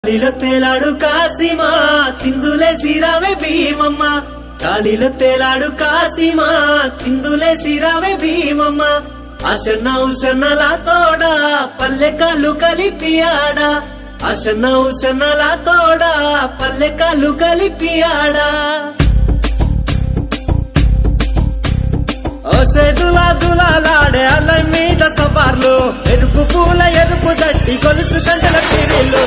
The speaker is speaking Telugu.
గాలిలో తేలాడు కాసిమా చిందులే సిరావే భీమమ్మ గాలిలో తేలాడు కాసిమా చిందులే సిరావే భీమమ్మ అశన్న ఉషన్నలా తోడా పల్లె కళ్ళు కలిపి ఆడా అశన్న ఉషన్నలా తోడా పల్లె కళ్ళు కలిపి ఆడా దులా దులాలాడే అల్ల మీద సవార్లు ఎరుపు పూల ఎరుపు దట్టి గొలుసు గంటల తీరిల్లు